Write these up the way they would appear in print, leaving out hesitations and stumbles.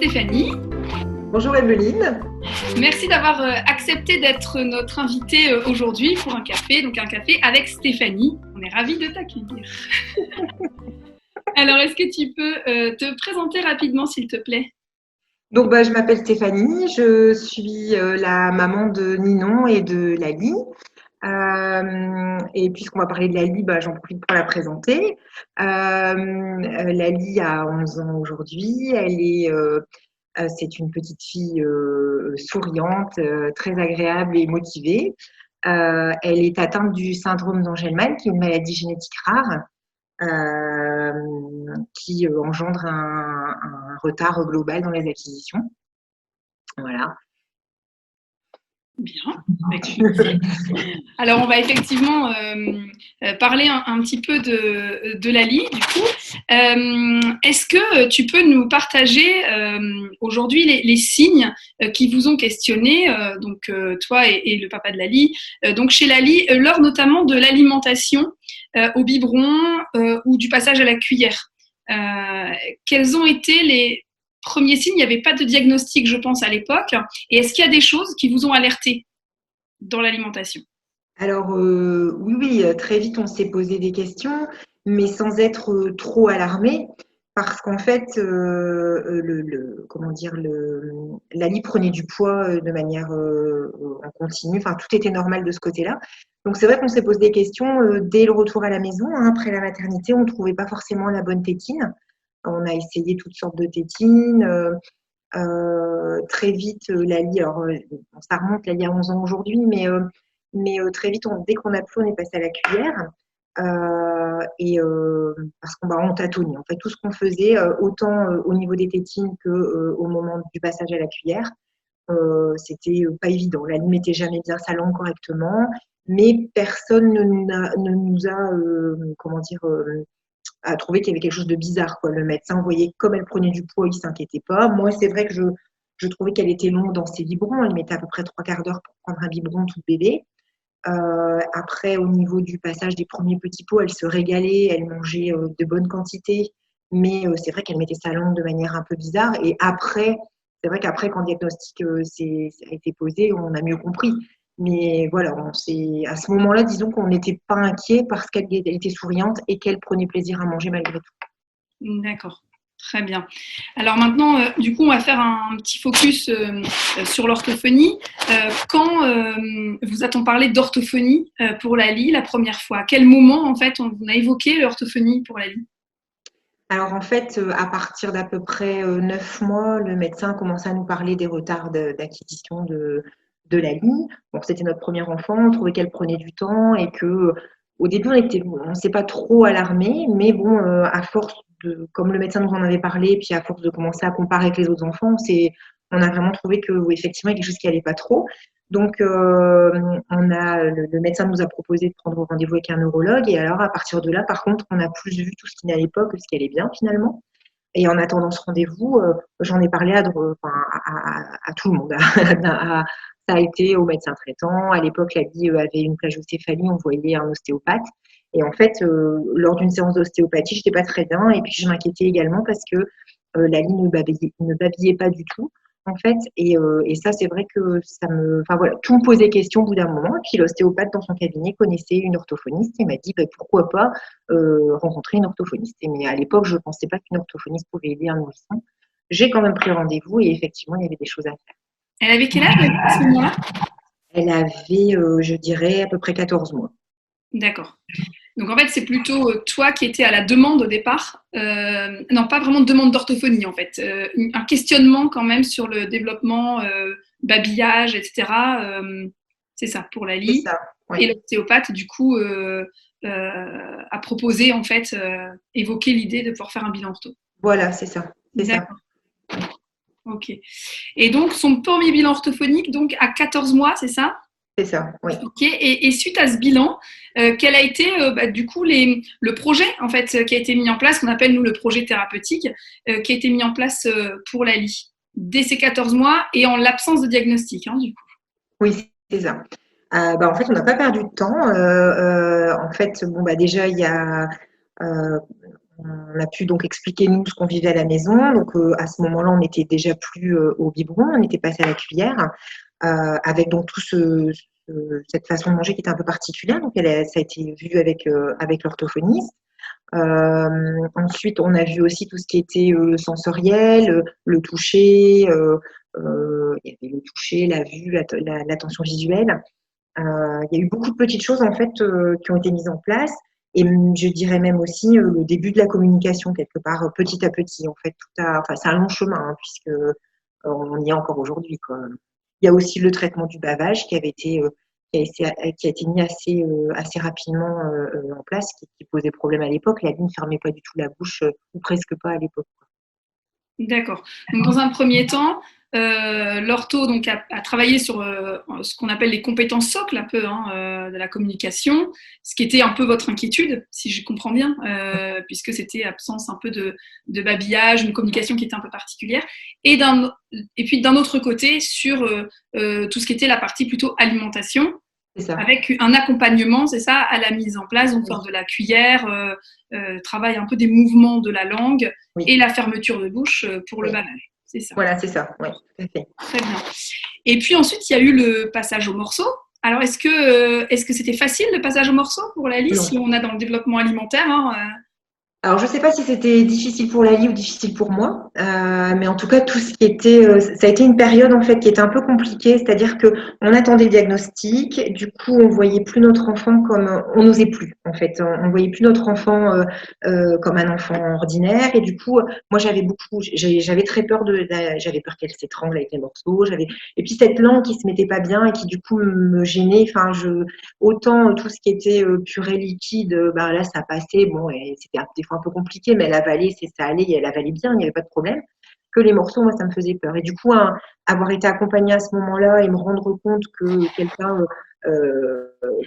Stéphanie. Bonjour Emeline. Merci d'avoir accepté d'être notre invitée aujourd'hui pour un café, donc un café avec Stéphanie. On est ravis de t'accueillir. Alors, est-ce que tu peux te présenter rapidement, s'il te plaît? Donc, je m'appelle Stéphanie, je suis la maman de Ninon et de Lali. Et puisqu'on va parler de Lali, j'en profite pour la présenter. Lali a 11 ans aujourd'hui. C'est une petite fille souriante, très agréable et motivée. Elle est atteinte du syndrome d'Angelman, qui est une maladie génétique rare. Qui engendre un retard global dans les acquisitions. Voilà. Bien. Alors, on va effectivement parler un petit peu de Lali, du coup. Est-ce que tu peux nous partager aujourd'hui les signes qui vous ont questionné, donc toi et le papa de Lali, donc chez Lali, lors notamment de l'alimentation au biberon ou du passage à la cuillère. Quels ont été les premiers signes? Il n'y avait pas de diagnostic, je pense, à l'époque. Et est-ce qu'il y a des choses qui vous ont alerté dans l'alimentation? Alors, oui, très vite, on s'est posé des questions, mais sans être trop alarmé, parce qu'en fait, Lali prenait du poids de manière en continu, enfin, tout était normal de ce côté-là. Donc, c'est vrai qu'on s'est posé des questions dès le retour à la maison, hein, après la maternité, on ne trouvait pas forcément la bonne tétine. On a essayé toutes sortes de tétines. Très vite, Lali, alors ça remonte, Lali a 11 ans aujourd'hui, mais très vite, dès qu'on a pu, on est passé à la cuillère. Parce qu'on tâtonnait. En fait, tout ce qu'on faisait, autant au niveau des tétines qu'au moment du passage à la cuillère, c'était pas évident. Lali ne mettait jamais bien sa langue correctement, mais personne ne nous a, a trouvé qu'il y avait quelque chose de bizarre, quoi. Le médecin voyait comme elle prenait du poids, il s'inquiétait pas. Moi, c'est vrai que je trouvais qu'elle était longue dans ses biberons. Elle mettait à peu près 3/4 d'heure pour prendre un biberon tout bébé. Après, au niveau du passage des premiers petits pots, elle se régalait, elle mangeait de bonnes quantités, mais c'est vrai qu'elle mettait sa langue de manière un peu bizarre. Et après, c'est vrai qu'après, quand le diagnostic a été posé, on a mieux compris. Mais voilà, à ce moment-là, disons qu'on n'était pas inquiet parce qu'elle était souriante et qu'elle prenait plaisir à manger malgré tout. D'accord, très bien. Alors maintenant, du coup, on va faire un petit focus sur l'orthophonie. Quand vous a-t-on parlé d'orthophonie pour Lali la première fois? À quel moment, en fait, on a évoqué l'orthophonie pour Lali? Alors en fait, à partir d'à peu près 9 mois, le médecin commençait à nous parler des retards d'acquisition de Lali. Donc c'était notre premier enfant, on trouvait qu'elle prenait du temps et que au début on ne s'est pas trop alarmé, mais bon, à force comme le médecin nous en avait parlé, puis à force de commencer à comparer avec les autres enfants, on a vraiment trouvé que oui, effectivement, il y a quelque chose qui allait pas trop. Donc, le médecin nous a proposé de prendre rendez-vous avec un neurologue. Et alors, à partir de là, par contre, on a plus vu tout ce qui n'allait pas que ce qui allait bien, finalement. Et en attendant ce rendez-vous, j'en ai parlé à tout le monde. Ça a été au médecin traitant. À l'époque, la vie avait une plagiocéphalie, on voyait un ostéopathe. Et en fait, lors d'une séance d'ostéopathie, je n'étais pas très bien. Et puis, je m'inquiétais également parce que Lali ne babillait pas du tout, en fait. Et ça, c'est vrai que enfin voilà, tout me posait question au bout d'un moment. Et puis, l'ostéopathe dans son cabinet connaissait une orthophoniste et m'a dit pourquoi pas rencontrer une orthophoniste. Mais à l'époque, je ne pensais pas qu'une orthophoniste pouvait aider un nourrisson. J'ai quand même pris rendez-vous et effectivement, il y avait des choses à faire. Elle avait quel âge à ce moment-là? Elle avait, je dirais, à peu près 14 mois. D'accord. Donc en fait, c'est plutôt toi qui étais à la demande au départ. Non, pas vraiment de demande d'orthophonie en fait. Un questionnement quand même sur le développement, babillage, etc. C'est ça pour C'est Lali. ça, oui. Et l'ostéopathe, du coup, a proposé en fait, évoquer l'idée de pouvoir faire un bilan ortho. Voilà, c'est ça. C'est ça. Ok. Et donc son premier bilan orthophonique, donc à 14 mois, c'est ça? C'est ça, oui. Ok. Et suite à ce bilan, quel a été du coup le projet en fait qui a été mis en place, qu'on appelle nous le projet thérapeutique, qui a été mis en place pour Lali dès ses 14 mois et en l'absence de diagnostic, hein, du coup. Oui, c'est ça. En fait, on n'a pas perdu de temps. En fait, déjà, il y a on a pu donc expliquer nous ce qu'on vivait à la maison. Donc à ce moment-là, on n'était déjà plus au biberon, on était passé à la cuillère, avec donc cette façon de manger qui était un peu particulière. Donc ça a été vu avec l'orthophoniste. Ensuite, on a vu aussi tout ce qui était sensoriel, le toucher, il y avait le toucher, la vue, l'attention visuelle. Il y a eu beaucoup de petites choses en fait qui ont été mises en place. Et je dirais même aussi le début de la communication quelque part, petit à petit. En fait, enfin, c'est un long chemin hein, puisque on y est encore aujourd'hui, quoi. Il y a aussi le traitement du bavage qui a été mis assez rapidement en place, qui posait problème à l'époque. La ligne ne fermait pas du tout la bouche, ou presque pas à l'époque. D'accord. Donc, dans un premier temps, l'ortho donc a travaillé sur ce qu'on appelle les compétences socles un peu de la communication, ce qui était un peu votre inquiétude, si je comprends bien, puisque c'était absence un peu de babillage, une communication qui était un peu particulière, et puis d'un autre côté sur tout ce qui était la partie plutôt alimentation. Avec un accompagnement, c'est ça, à la mise en place, donc de la cuillère, travail un peu des mouvements de la langue et la fermeture de bouche pour le bavage. C'est ça. Voilà, c'est ça, oui, tout à fait. Très bien. Et puis ensuite, il y a eu le passage au morceau. Alors, est-ce que c'était facile le passage au morceau pour Laly, si on a dans le développement alimentaire Alors, je ne sais pas si c'était difficile pour Laly ou difficile pour moi, mais en tout cas, tout ce qui était, ça a été une période en fait qui était un peu compliquée, c'est-à-dire que on attendait le diagnostic, du coup, on voyait plus notre enfant comme, on n'osait plus en fait, on voyait plus notre enfant comme un enfant ordinaire, et du coup, moi, j'avais très peur j'avais peur qu'elle s'étrangle avec les morceaux, et puis cette langue qui se mettait pas bien et qui du coup me gênait, enfin, autant tout ce qui était purée liquide, là, ça passait, bon, et c'était des fois un peu compliqué, mais elle avalait, ça allait, elle avalait bien, il n'y avait pas de problème. Que les morceaux, moi, ça me faisait peur. Et du coup, avoir été accompagnée à ce moment-là et me rendre compte que quelqu'un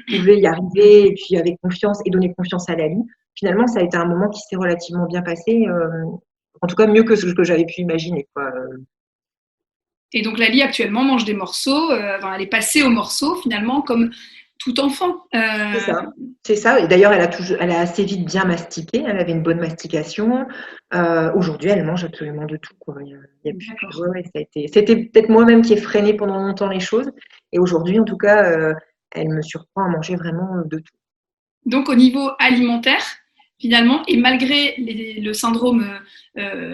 pouvait y arriver, et puis avec confiance, et donner confiance à Laly, finalement, ça a été un moment qui s'est relativement bien passé, en tout cas mieux que ce que j'avais pu imaginer, quoi. Et donc Laly actuellement mange des morceaux, elle est passée aux morceaux finalement comme tout enfant. C'est ça. Et d'ailleurs, elle a assez vite bien mastiqué. Elle avait une bonne mastication. Aujourd'hui, elle mange absolument de tout, quoi. C'était peut-être moi-même qui ai freiné pendant longtemps les choses. Et aujourd'hui, en tout cas, elle me surprend à manger vraiment de tout. Donc, au niveau alimentaire, finalement, et malgré le syndrome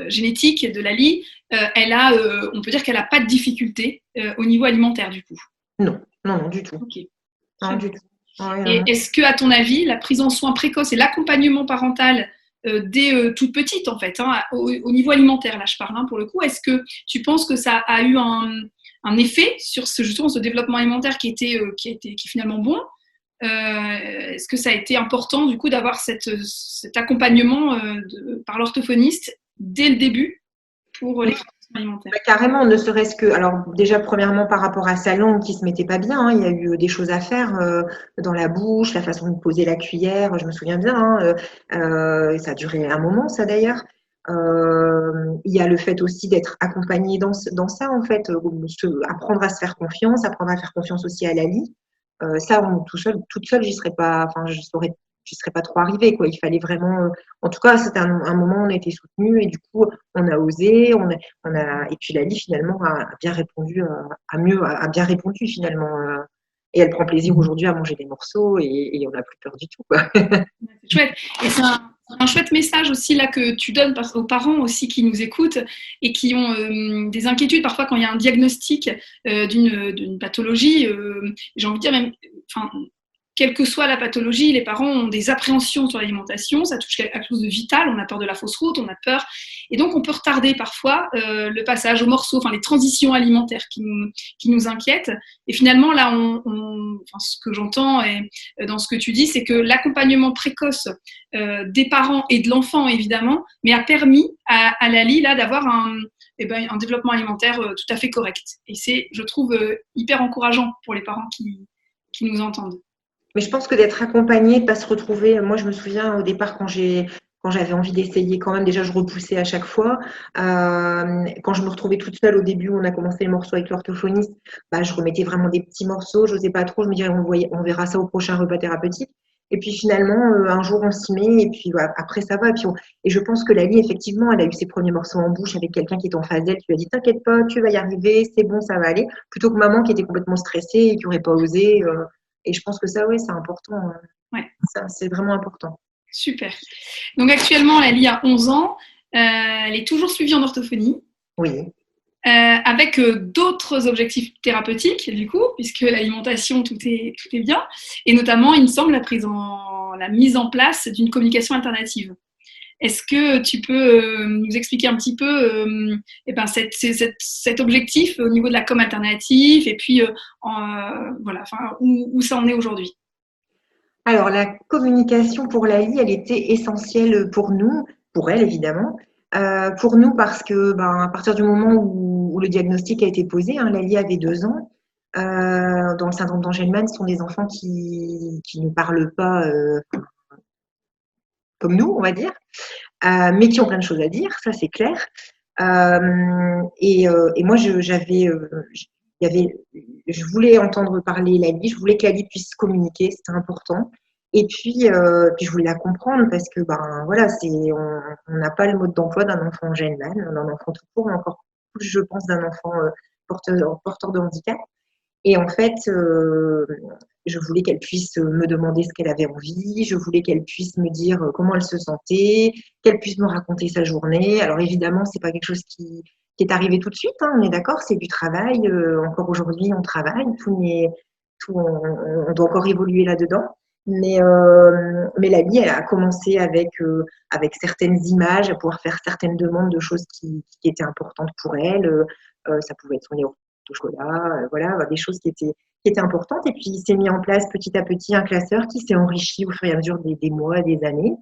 génétique de Laly, on peut dire qu'elle n'a pas de difficulté au niveau alimentaire, du coup. Non, du tout. Ok. Non, du tout. Et est-ce que, à ton avis, la prise en soin précoce et l'accompagnement parental dès toute petite, en fait, au niveau alimentaire, là je parle pour le coup, est-ce que tu penses que ça a eu un effet sur justement ce développement alimentaire qui est finalement bon? Est-ce que ça a été important du coup d'avoir cet accompagnement par l'orthophoniste dès le début pour les alimentaires? Carrément, ne serait-ce que, alors déjà premièrement par rapport à sa langue qui se mettait pas bien, il y a eu des choses à faire dans la bouche, la façon de poser la cuillère, je me souviens bien, ça a duré un moment ça d'ailleurs. Il y a le fait aussi d'être accompagné dans ça en fait, apprendre à se faire confiance, apprendre à faire confiance aussi à Laly. Ça, toute seule, j'y serais pas, enfin, j'y serais pas trop arrivée, quoi. Il fallait vraiment, en tout cas, c'était un moment où on a été soutenus et du coup, on a osé, et puis Laly finalement a bien répondu, a bien répondu finalement. Et elle prend plaisir aujourd'hui à manger des morceaux et on n'a plus peur du tout, quoi. C'est chouette. Et c'est un chouette message aussi là que tu donnes aux parents aussi qui nous écoutent et qui ont des inquiétudes parfois quand il y a un diagnostic d'une pathologie. J'ai envie de dire même, enfin, quelle que soit la pathologie, les parents ont des appréhensions sur l'alimentation, ça touche quelque chose de vital, on a peur de la fausse route, on a peur. Et donc, on peut retarder parfois le passage au morceau, enfin les transitions alimentaires qui nous inquiètent. Et finalement, là, ce que j'entends dans ce que tu dis, c'est que l'accompagnement précoce des parents et de l'enfant, évidemment, mais a permis à Laly là, d'avoir un développement alimentaire tout à fait correct. Et c'est, je trouve, hyper encourageant pour les parents qui nous entendent. Mais je pense que d'être accompagnée, de ne pas se retrouver. Moi, je me souviens au départ quand j'avais envie d'essayer quand même, déjà je repoussais à chaque fois. Quand je me retrouvais toute seule au début, on a commencé le morceau avec l'orthophoniste, je remettais vraiment des petits morceaux, je n'osais pas trop, je me disais on verra ça au prochain repas thérapeutique. Et puis finalement, un jour, on s'y met, et puis après, ça va. Et je pense que Lali, effectivement, elle a eu ses premiers morceaux en bouche avec quelqu'un qui est en face d'elle, qui lui a dit t'inquiète pas, tu vas y arriver, c'est bon, ça va aller. Plutôt que maman qui était complètement stressée et qui n'aurait pas osé. Et je pense que ça, oui, c'est important. Ouais. Ça, c'est vraiment important. Super. Donc actuellement, Lali a 11 ans. Elle est toujours suivie en orthophonie. Oui. Avec d'autres objectifs thérapeutiques, du coup, puisque l'alimentation, tout est bien. Et notamment, il me semble, la mise en place d'une communication alternative. Est-ce que tu peux nous expliquer un petit peu cet objectif au niveau de la com alternative et puis voilà, où ça en est aujourd'hui? Alors, la communication pour Lali, elle était essentielle pour nous, pour elle évidemment. Pour nous parce que à partir du moment où le diagnostic a été posé, hein, Lali avait 2 ans. Dans le syndrome d'Angelman, ce sont des enfants qui ne parlent pas comme nous, on va dire, mais qui ont plein de choses à dire, ça c'est clair. Et moi, je voulais entendre parler Lali, je voulais que Lali puisse communiquer, c'était important. Et puis je voulais la comprendre parce que voilà, on n'a pas le mode d'emploi d'un enfant Angelman, d'un enfant tout court, mais encore plus, je pense, d'un enfant porteur de handicap. Et en fait, je voulais qu'elle puisse me demander ce qu'elle avait envie, je voulais qu'elle puisse me dire comment elle se sentait, qu'elle puisse me raconter sa journée. Alors évidemment, c'est pas quelque chose qui est arrivé tout de suite, hein, on est d'accord, c'est du travail. Encore aujourd'hui, on travaille, on doit encore évoluer là-dedans. Mais Lali, elle a commencé avec certaines images, à pouvoir faire certaines demandes de choses qui étaient importantes pour elle. Ça pouvait être son yaourt au chocolat, voilà, des choses qui étaient importantes. Et puis, il s'est mis en place petit à petit un classeur qui s'est enrichi au fur et à mesure des mois, des années.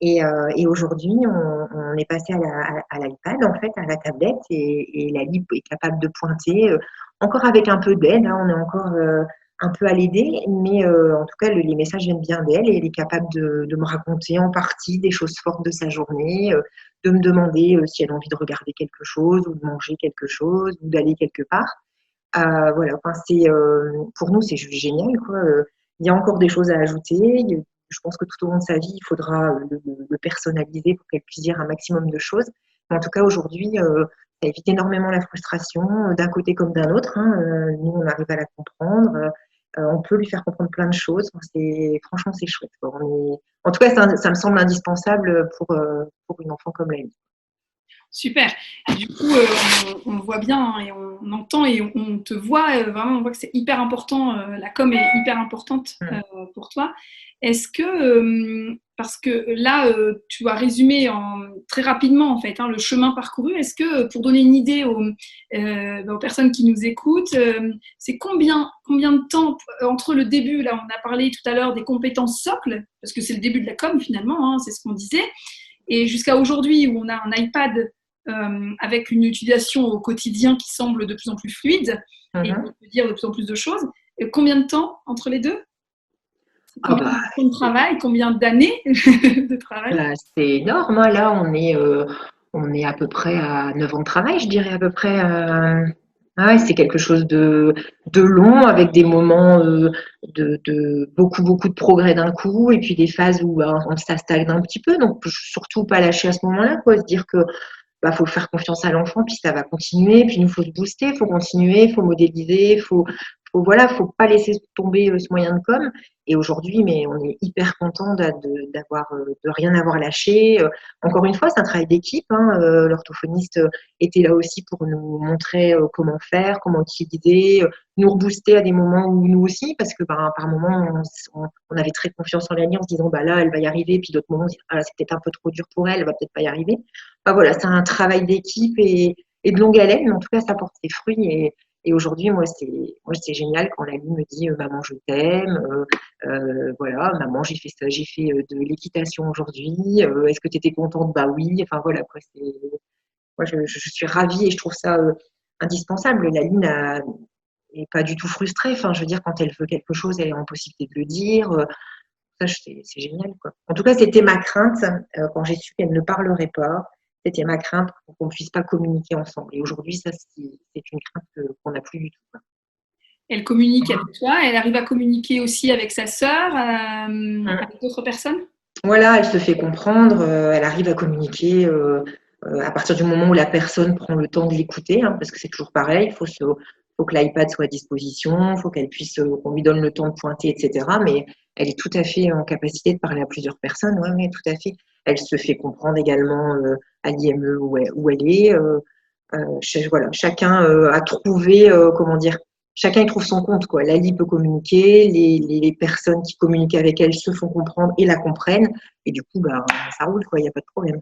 Et aujourd'hui, on est passé à l'iPad, en fait, à la tablette, et Lali est capable de pointer, encore avec un peu d'aide, hein, on est encore un peu à l'aider, mais en tout cas, les messages viennent bien d'elle, et elle est capable de me raconter en partie des choses fortes de sa journée, de me demander si elle a envie de regarder quelque chose, ou de manger quelque chose, ou d'aller quelque part. Voilà, enfin, pour nous, c'est juste génial, quoi. Il y a encore des choses à ajouter. Je pense que tout au long de sa vie, il faudra le personnaliser pour qu'elle puisse dire un maximum de choses. Mais en tout cas, aujourd'hui, ça évite énormément la frustration, d'un côté comme d'un autre, hein. Nous, on arrive à la comprendre. On peut lui faire comprendre plein de choses. Enfin, franchement, c'est chouette, quoi. En tout cas, ça me semble indispensable pour une enfant comme Laïli. Super. Du coup, on voit bien, hein, et on entend et on te voit, vraiment, on voit que c'est hyper important, la com est hyper importante pour toi. Est-ce que, parce que là, tu as résumé très rapidement en fait, hein, le chemin parcouru, est-ce que pour donner une idée aux personnes qui nous écoutent, c'est combien de temps entre le début, là on a parlé tout à l'heure des compétences socles, parce que c'est le début de la com finalement, hein, c'est ce qu'on disait, et jusqu'à aujourd'hui où on a un iPad avec une utilisation au quotidien qui semble de plus en plus fluide et qui peut dire de plus en plus de choses. Et combien de temps entre les deux? Combien de temps de travail? Combien d'années de travail? C'est énorme, hein. Là, on est à peu près à 9 ans de travail, je dirais à peu près. Ouais, c'est quelque chose de long, avec des moments de beaucoup de progrès d'un coup, et puis des phases où ça stagne un petit peu. Donc, surtout pas lâcher à ce moment-là, quoi. Se dire que faut faire confiance à l'enfant, puis ça va continuer, puis il nous faut se booster, il faut continuer, il faut modéliser, voilà, faut pas laisser tomber ce moyen de com. Et aujourd'hui, mais on est hyper content de rien avoir lâché. Encore une fois, c'est un travail d'équipe, hein. L'orthophoniste était là aussi pour nous montrer comment faire, comment utiliser, nous rebooster à des moments où nous aussi, parce que par moment, on avait très confiance en Lali en se disant là, elle va y arriver, puis d'autres moments, on se dit c'est peut-être un peu trop dur pour elle, elle va peut-être pas y arriver. Voilà, c'est un travail d'équipe et de longue haleine, mais en tout cas, ça porte ses fruits. Et aujourd'hui, moi, c'est génial quand Lali me dit maman, je t'aime. Voilà, maman, j'ai fait ça, j'ai fait de l'équitation aujourd'hui. Est-ce que tu étais contente? Bah oui. Enfin voilà, quoi. Moi, je suis ravie et je trouve ça indispensable. Lali n'est pas du tout frustrée. Enfin, je veux dire, quand elle veut quelque chose, elle est en possibilité de le dire. Ça, c'est génial, quoi. En tout cas, c'était ma crainte quand j'ai su qu'elle ne parlerait pas. C'était ma crainte qu'on ne puisse pas communiquer ensemble. Et aujourd'hui, ça, c'est une crainte qu'on n'a plus du tout, quoi. elle communique avec toi, elle arrive à communiquer aussi avec sa sœur, avec d'autres personnes? Voilà, elle se fait comprendre, elle arrive à communiquer à partir du moment où la personne prend le temps de l'écouter, hein, parce que c'est toujours pareil, faut que l'iPad soit à disposition, faut qu'elle puisse, qu'on lui donne le temps de pointer, etc. Mais elle est tout à fait en capacité de parler à plusieurs personnes, ouais, ouais, tout à fait. Elle se fait comprendre également à l'IME où elle est. Voilà, chacun a trouvé, comment dire, chacun y trouve son compte, quoi. Lali peut communiquer, les personnes qui communiquent avec elle se font comprendre et la comprennent, et du coup, bah, ça roule, quoi, il n'y a pas de problème.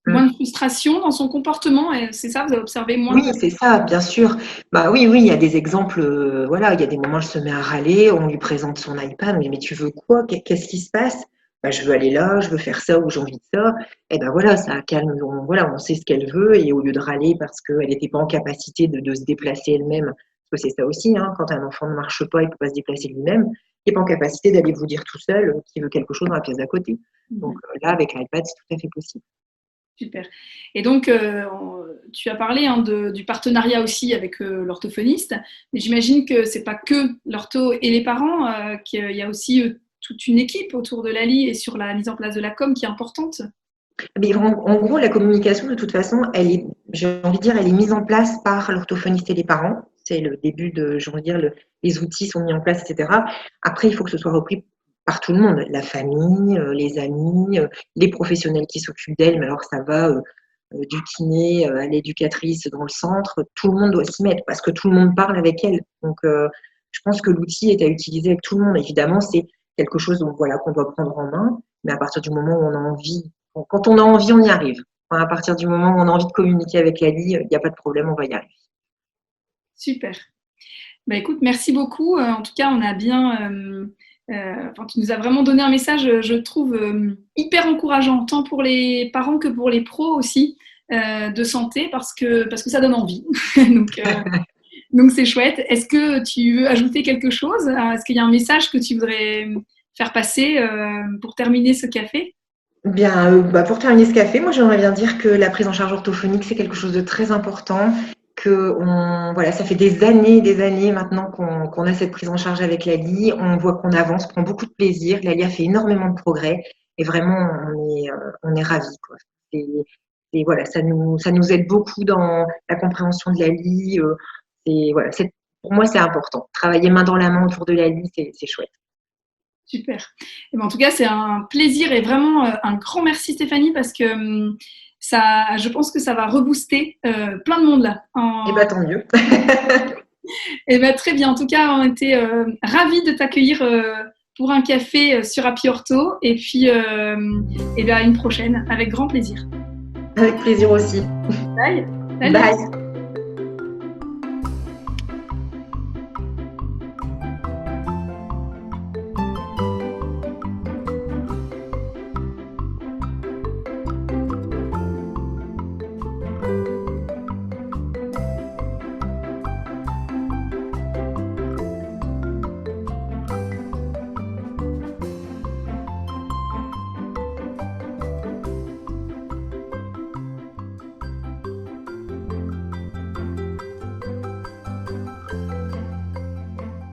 Moins de frustration dans son comportement, c'est ça, vous avez observé moins Oui, de... c'est ça, bien sûr. Bah oui, oui, il y a des exemples, voilà, il y a des moments, elle se met à râler, on lui présente son iPad, on lui dit, mais tu veux quoi? Qu'est-ce qui se passe? Bah, je veux aller là, je veux faire ça, ou j'ai envie de ça. Et ben voilà, ça calme, voilà, on sait ce qu'elle veut, et au lieu de râler parce qu'elle n'était pas en capacité de se déplacer elle-même, parce que c'est ça aussi, hein, quand un enfant ne marche pas, il ne peut pas se déplacer lui-même, il n'est pas en capacité d'aller vous dire tout seul qu'il veut quelque chose dans la pièce d'à côté. Donc là, avec l'iPad, c'est tout à fait possible. Super. Et donc, tu as parlé du partenariat aussi avec l'orthophoniste, mais j'imagine que c'est pas que l'ortho et les parents, qu'il y a aussi toute une équipe autour de Lali et sur la mise en place de la com qui est importante. Mais en gros, la communication, de toute façon, j'ai envie de dire, elle est mise en place par l'orthophoniste et les parents. C'est le début de, j'ai envie de dire, les outils sont mis en place, etc. Après, il faut que ce soit repris par tout le monde, la famille, les amis, les professionnels qui s'occupent d'elle, mais alors ça va du kiné à l'éducatrice dans le centre, tout le monde doit s'y mettre parce que tout le monde parle avec elle. Donc, je pense que l'outil est à utiliser avec tout le monde. Évidemment, c'est quelque chose donc, voilà, qu'on doit prendre en main, mais à partir du moment où on a envie, quand on a envie, on y arrive. Enfin, à partir du moment où on a envie de communiquer avec la vie, il n'y a pas de problème, on va y arriver. Super. Bah, écoute, merci beaucoup. En tout cas, on a bien... tu nous as vraiment donné un message, je trouve, hyper encourageant, tant pour les parents que pour les pros aussi, de santé, parce que ça donne envie. Donc c'est chouette. Est-ce que tu veux ajouter quelque chose? Est-ce qu'il y a un message que tu voudrais faire passer pour terminer ce café? Bien, bah, pour terminer ce café, moi j'aimerais bien dire que la prise en charge orthophonique, c'est quelque chose de très important, voilà, ça fait des années maintenant qu'on a cette prise en charge avec Lali. On voit qu'on avance, prend beaucoup de plaisir. Lali a fait énormément de progrès et vraiment, on est ravis, quoi. Et voilà, ça nous aide beaucoup dans la compréhension de Lali. Voilà, pour moi, c'est important. Travailler main dans la main autour de Lali, c'est chouette. Super. Et ben, en tout cas, c'est un plaisir et vraiment un grand merci Stéphanie parce que je pense que ça va rebooster plein de monde là. Et bah tant mieux. Et ben, très bien. En tout cas, on était ravis de t'accueillir pour un café sur Happy Ortho et puis et bien, à une prochaine avec grand plaisir. Avec plaisir aussi. Bye. Bye.